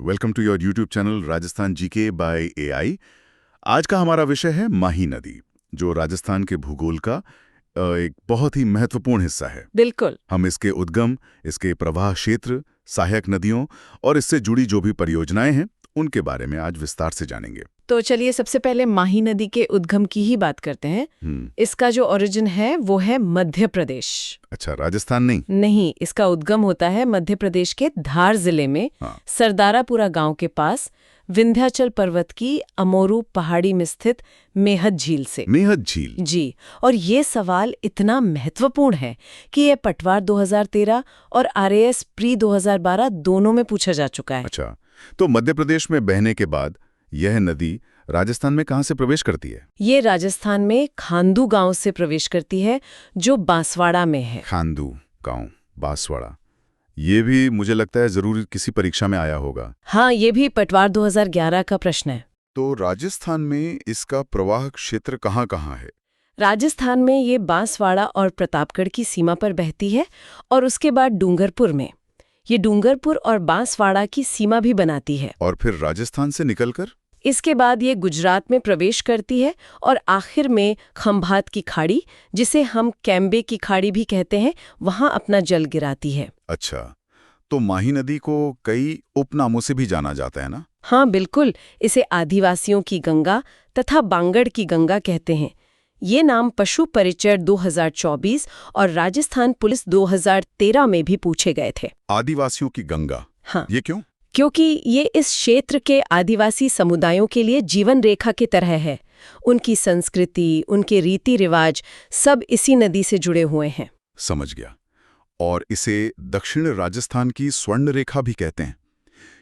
Welcome to your YouTube channel Rajasthan GK by AI. आज का हमारा विषय है माही नदी, जो राजस्थान के भूगोल का एक बहुत ही महत्वपूर्ण हिस्सा है। बिल्कुल। हम इसके उद्गम, इसके प्रवाह क्षेत्र, सहायक नदियों और इससे जुड़ी जो भी परियोजनाएं हैं उनके बारे में आज विस्तार से जानेंगे। तो चलिए सबसे पहले माही नदी के उद्गम की ही बात करते हैं। इसका जो ओरिजिन है वो है मध्य प्रदेश। अच्छा, राजस्थान नहीं, इसका उद्गम होता है मध्य प्रदेश के धार जिले में सरदारापुरा गांव के पास विंध्याचल पर्वत की अमोरू पहाड़ी में स्थित मेहत झील से। मेहत झील? जी। और ये सवाल इतना महत्वपूर्ण है कि ये पटवार 2013 और आरएएस प्री 2012 दोनों में पूछा जा चुका है। अच्छा, तो मध्य प्रदेश में बहने के बाद यह नदी राजस्थान में कहां से प्रवेश करती है? ये राजस्थान में खांदू गांव से प्रवेश करती है, जो बांसवाड़ा में है। खांदू गांव, बांसवाड़ा, ये भी मुझे लगता है जरूर किसी परीक्षा में आया होगा। हाँ, ये भी पटवार 2011 का प्रश्न है। तो राजस्थान में इसका प्रवाह क्षेत्र कहाँ है? राजस्थान में ये बांसवाड़ा और प्रतापगढ़ की सीमा पर बहती है और उसके बाद डूंगरपुर में। ये डूंगरपुर और बांसवाड़ा की सीमा भी बनाती है। और फिर राजस्थान से निकलकर इसके बाद ये गुजरात में प्रवेश करती है और आखिर में खंभात की खाड़ी, जिसे हम कैम्बे की खाड़ी भी कहते हैं, वहां अपना जल गिराती है। अच्छा, तो माही नदी को कई उपनामों से भी जाना जाता है ना? हाँ बिल्कुल, इसे आदिवासियों की गंगा तथा बांगड़ की गंगा कहते हैं। ये नाम पशु परिचय 2024 और राजस्थान पुलिस 2013 में भी पूछे गए थे। आदिवासियों की गंगा? हाँ। ये क्यों? क्योंकि ये इस क्षेत्र के आदिवासी समुदायों के लिए जीवन रेखा की तरह है। उनकी संस्कृति, उनके रीति रिवाज सब इसी नदी से जुड़े हुए हैं। समझ गया। और इसे दक्षिण राजस्थान की स्वर्ण रेखा भी कहते हैं।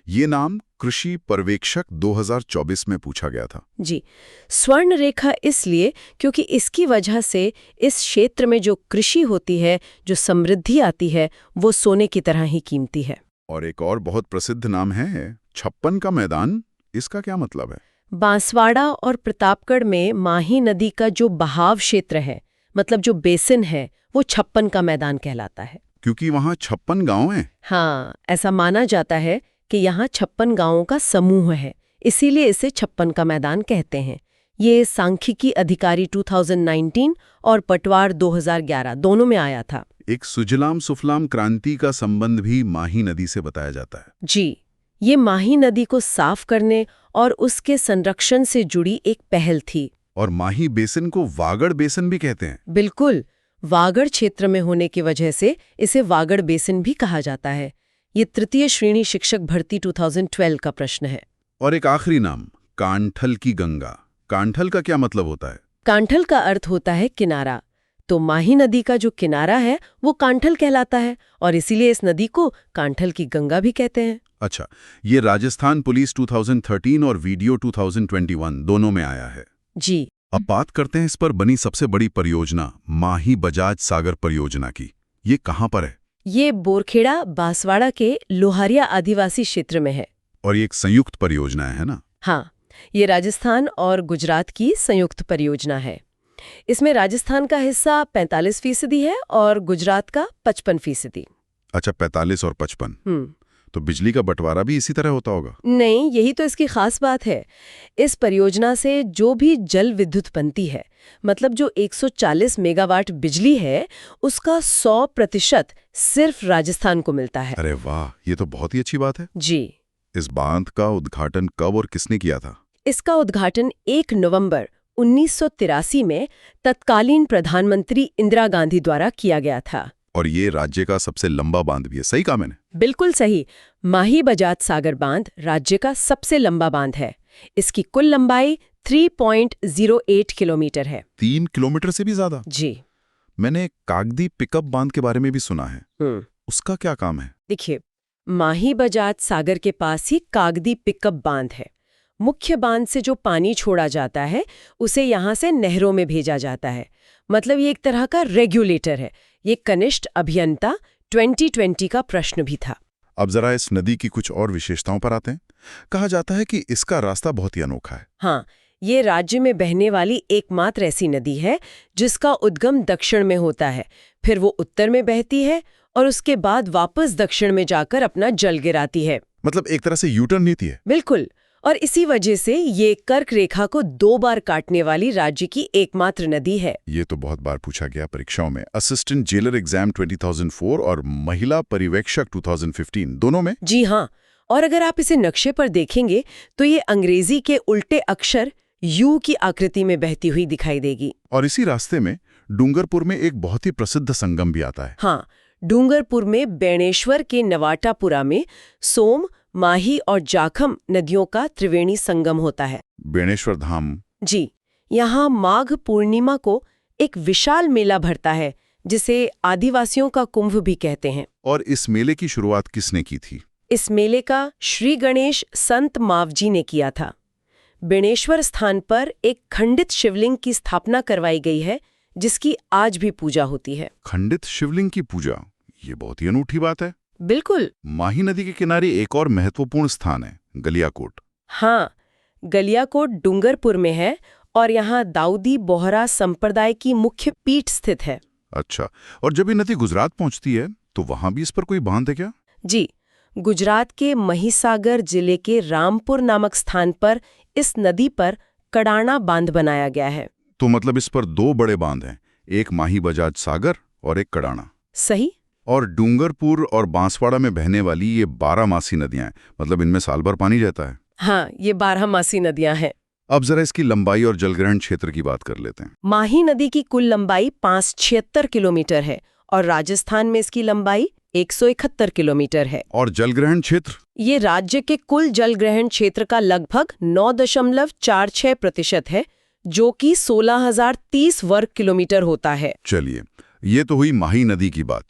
ये नाम कृषि पर्यवेक्षक 2024 में पूछा गया था। जी, स्वर्ण रेखा इसलिए क्योंकि इसकी वजह से इस क्षेत्र में जो कृषि होती है, जो समृद्धि आती है, वो सोने की तरह ही कीमती है। और एक और बहुत प्रसिद्ध नाम है छप्पन का मैदान। इसका क्या मतलब है? बांसवाड़ा और प्रतापगढ़ में माही नदी का जो बहाव क्षेत्र है, मतलब जो बेसिन है, वो छप्पन का मैदान कहलाता है। क्योंकि वहाँ 56 गांव हैं? हाँ, ऐसा माना जाता है कि यहाँ 56 गांवों का समूह है, इसीलिए इसे छप्पन का मैदान कहते हैं। ये सांख्यिकी अधिकारी 2019 और पटवार 2011 दोनों में आया था। एक सुजलाम सुफलाम क्रांति का संबंध भी माही नदी से बताया जाता है। जी, ये माही नदी को साफ करने और उसके संरक्षण से जुड़ी एक पहल थी। और माही बेसिन को वागड़ बेसिन भी कहते हैं। बिल्कुल, वागड़ क्षेत्र में होने की वजह से इसे वागड़ बेसिन भी कहा जाता है। ये तृतीय श्रेणी शिक्षक भर्ती 2012 का प्रश्न है। और एक आखिरी नाम, कांठल की गंगा। कांठल का क्या मतलब होता है? कांठल का अर्थ होता है किनारा। तो माही नदी का जो किनारा है वो कांठल कहलाता है और इसीलिए इस नदी को कांठल की गंगा भी कहते हैं। अच्छा, ये राजस्थान पुलिस 2013 और वीडियो 2021 दोनों में आया है। जी। अब बात करते हैं इस पर बनी सबसे बड़ी परियोजना, माही बजाज सागर परियोजना की। ये कहाँ पर है? ये बोरखेड़ा बांसवाड़ा के लोहारिया आदिवासी क्षेत्र में है। और ये एक संयुक्त परियोजना है ना? हाँ, ये राजस्थान और गुजरात की संयुक्त परियोजना है। इसमें राजस्थान का हिस्सा 45% है और गुजरात का 55%। अच्छा, 45 और 55। तो बिजली का बंटवारा भी इसी तरह होता होगा? नहीं, यही तो इसकी खास बात है। इस परियोजना से जो भी जल विद्युत बनती है, मतलब जो 140 मेगावाट बिजली है, उसका 100% सिर्फ राजस्थान को मिलता है। अरे वाह, ये तो बहुत ही अच्छी बात है। जी। इस बांध का उद्घाटन कब और किसने किया था? इसका उद्घाटन 1 नवंबर 1983 में तत्कालीन प्रधानमंत्री इंदिरा गांधी द्वारा किया गया था। और ये राज्य का सबसे लंबा बांध भी है, सही कहा मैंने? बिल्कुल सही। माही बजाज सागर बांध राज्य का सबसे लंबा बांध है। इसकी कुल लंबाई 3.08 किलोमीटर है। 3 किलोमीटर से भी ज्यादा? जी। मैंने कागदी पिकअप बांध के बारे में भी सुना है। उसका क्या काम है? देखिए, माही बजाज सागर के पास ही कागदी पिकअप बांध है। मुख्य बांध से जो पानी छोड़ा जाता है उसे यहाँ से नहरों में भेजा जाता है। मतलब ये एक तरह का रेगुलेटर है। ये कनिष्ठ अभियंता 2020 का प्रश्न भी था। अब जरा इस नदी की कुछ और विशेषताओं पर आते हैं। कहा जाता है कि इसका रास्ता बहुत ही अनोखा है। हाँ, ये राज्य में बहने वाली एकमात्र ऐसी नदी है जिसका उद्गम दक्षिण में होता है, फिर वो उत्तर में बहती है और उसके बाद वापस दक्षिण में जाकर अपना जल गिराती है। मतलब एक तरह से यूटर्न नीति है। बिल्कुल। और इसी वजह से ये कर्क रेखा को 2 बार काटने वाली राज्य की एकमात्र नदी है। ये तो बहुत बार पूछा गया परीक्षाओं में। असिस्टेंट जेलर एग्जाम 2004 और महिला पर्यवेक्षक 2015 दोनों में। जी हाँ। और अगर आप इसे नक्शे पर देखेंगे तो ये अंग्रेजी के उल्टे अक्षर यू की आकृति में बहती हुई दिखाई देगी। और इसी रास्ते में डूंगरपुर में एक बहुत ही प्रसिद्ध संगम भी आता है। हाँ, डूंगरपुर में बेणेश्वर के नवाटापुरा में सोम, माही और जाखम नदियों का त्रिवेणी संगम होता है। बेणेश्वर धाम। जी, यहाँ माघ पूर्णिमा को एक विशाल मेला भरता है जिसे आदिवासियों का कुंभ भी कहते हैं। और इस मेले की शुरुआत किसने की थी? इस मेले का श्री गणेश संत मावजी ने किया था। बेणेश्वर स्थान पर एक खंडित शिवलिंग की स्थापना करवाई गई है जिसकी आज भी पूजा होती है। खंडित शिवलिंग की पूजा, ये बहुत ही अनूठी बात है। बिल्कुल। माही नदी के किनारे एक और महत्वपूर्ण स्थान है, गलियाकोट। हाँ, गलियाकोट डूंगरपुर में है और यहाँ दाऊदी बोहरा संप्रदाय की मुख्य पीठ स्थित है। अच्छा, और जब ये नदी गुजरात पहुंचती है तो वहां भी इस पर कोई बांध है क्या? जी, गुजरात के महिसागर जिले के रामपुर नामक स्थान पर इस नदी पर कडाना बांध बनाया गया है। तो मतलब इस पर 2 बड़े बांध हैं, एक माही बजाज सागर और एक कडाना। सही। और डूंगरपुर और बांसवाड़ा में बहने वाली ये 12 नदियां हैं, मतलब इनमें साल भर पानी रहता है। हाँ, ये 12 नदियां हैं। अब जरा इसकी लंबाई और जलग्रहण क्षेत्र की बात कर लेते हैं। माही नदी की कुल लंबाई 576 किलोमीटर है और राजस्थान में इसकी लंबाई 171 किलोमीटर है। और जलग्रहण क्षेत्र? ये राज्य के कुल जलग्रहण क्षेत्र का लगभग 9.46% है, जो कि 16,030 वर्ग किलोमीटर होता है। चलिए, ये तो हुई माही नदी की बात।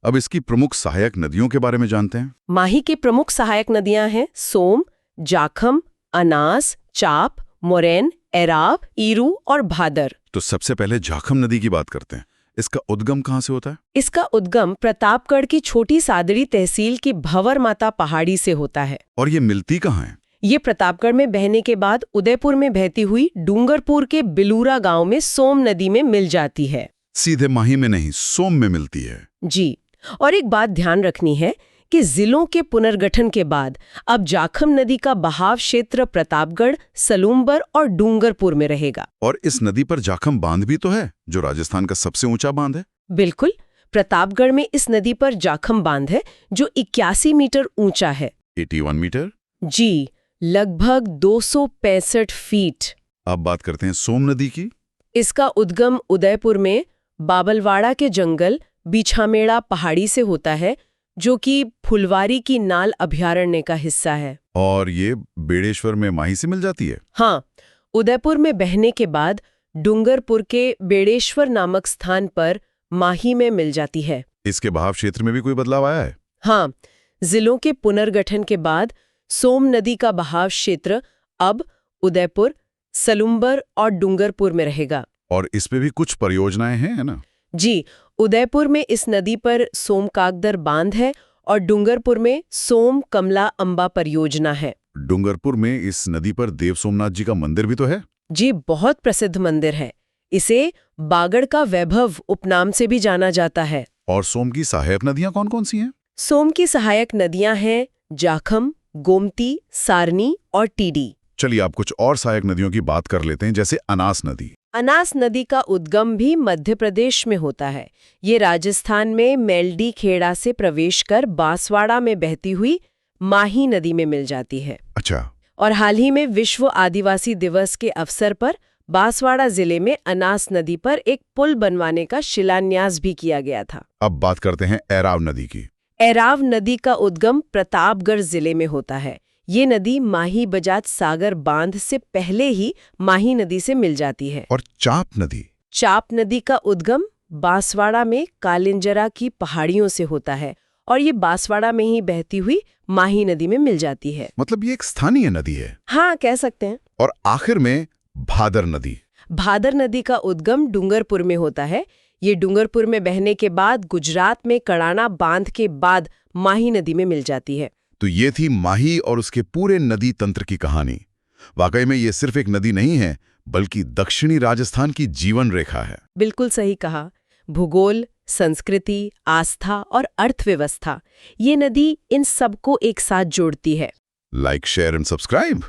अब इसकी प्रमुख सहायक नदियों के बारे में जानते हैं। माही की प्रमुख सहायक नदियां हैं सोम, जाखम, अनास, चाप, मोरैन, एराव, ईरू और भादर। तो सबसे पहले जाखम नदी की बात करते हैं। इसका उद्गम कहाँ से होता है? इसका उद्गम प्रतापगढ़ की छोटी सादड़ी तहसील की भंवर माता पहाड़ी से होता है। और ये मिलती कहाँ है? ये प्रतापगढ़ में बहने के बाद उदयपुर में बहती हुई डूंगरपुर के बिलूरा गांव में सोम नदी में मिल जाती है। सीधे माही में नहीं, सोम में मिलती है। जी, और एक बात ध्यान रखनी है कि जिलों के पुनर्गठन के बाद अब जाखम नदी का बहाव क्षेत्र प्रतापगढ़, सलूम्बर और डूंगरपुर में रहेगा। और इस नदी पर जाखम बांध भी तो है, जो राजस्थान का सबसे ऊंचा बांध है। बिल्कुल, प्रतापगढ़ में इस नदी पर जाखम बांध है जो 81 मीटर ऊंचा है। 81 मीटर? जी, लगभग 265 फीट। अब बात करते हैं सोम नदी की। इसका उद्गम उदयपुर में बाबलवाड़ा के जंगल बिछामेड़ा पहाड़ी से होता है, जो कि फुलवारी की नाल अभयारण्य का हिस्सा है। और ये बेड़ेश्वर में माही से मिल जाती है। हाँ, उदयपुर में बहने के बाद डूंगरपुर के बेड़ेश्वर नामक स्थान पर माही में मिल जाती है। इसके बहाव क्षेत्र में भी कोई बदलाव आया है? हाँ, जिलों के पुनर्गठन के बाद सोम नदी का बहाव क्षेत्र अब उदयपुर, सलूम्बर और डूंगरपुर में रहेगा। और इस पे भी कुछ परियोजनाएं हैं, है ना? जी, उदयपुर में इस नदी पर सोमकागदर बांध है और डूंगरपुर में सोम कमला अंबा परियोजना है। डूंगरपुर में इस नदी पर देव सोमनाथ जी का मंदिर भी तो है। जी, बहुत प्रसिद्ध मंदिर है। इसे बागड़ का वैभव उपनाम से भी जाना जाता है। और सोम की सहायक नदियां कौन कौन सी हैं? सोम की सहायक नदियां हैं जाखम, गोमती, सारनी और टीडी। चलिए, आप कुछ और सहायक नदियों की बात कर लेते हैं, जैसे अनास नदी। अनास नदी का उद्गम भी मध्य प्रदेश में होता है। ये राजस्थान में मेल्डी खेड़ा से प्रवेश कर बांसवाड़ा में बहती हुई माही नदी में मिल जाती है। अच्छा। और हाल ही में विश्व आदिवासी दिवस के अवसर पर बांसवाड़ा जिले में अनास नदी पर एक पुल बनवाने का शिलान्यास भी किया गया था। अब बात करते हैं एराव नदी की। एराव नदी का उद्गम प्रतापगढ़ जिले में होता है। ये नदी माही बजाज सागर बांध से पहले ही माही नदी से मिल जाती है। और चाप नदी? चाप नदी का उद्गम बांसवाड़ा में कालिंजरा की पहाड़ियों से होता है और ये बांसवाड़ा में ही बहती हुई माही नदी में मिल जाती है। मतलब ये एक स्थानीय नदी है। हाँ, कह सकते हैं। और आखिर में भादर नदी। भादर नदी का उद्गम डूंगरपुर में होता है। ये डूंगरपुर में बहने के बाद गुजरात में कड़ाना बांध के बाद माही नदी में मिल जाती है। तो ये थी माही और उसके पूरे नदी तंत्र की कहानी। वाकई में ये सिर्फ एक नदी नहीं है, बल्कि दक्षिणी राजस्थान की जीवन रेखा है। बिल्कुल सही कहा। भूगोल, संस्कृति, आस्था और अर्थव्यवस्था, ये नदी इन सबको एक साथ जोड़ती है। Like, share and subscribe.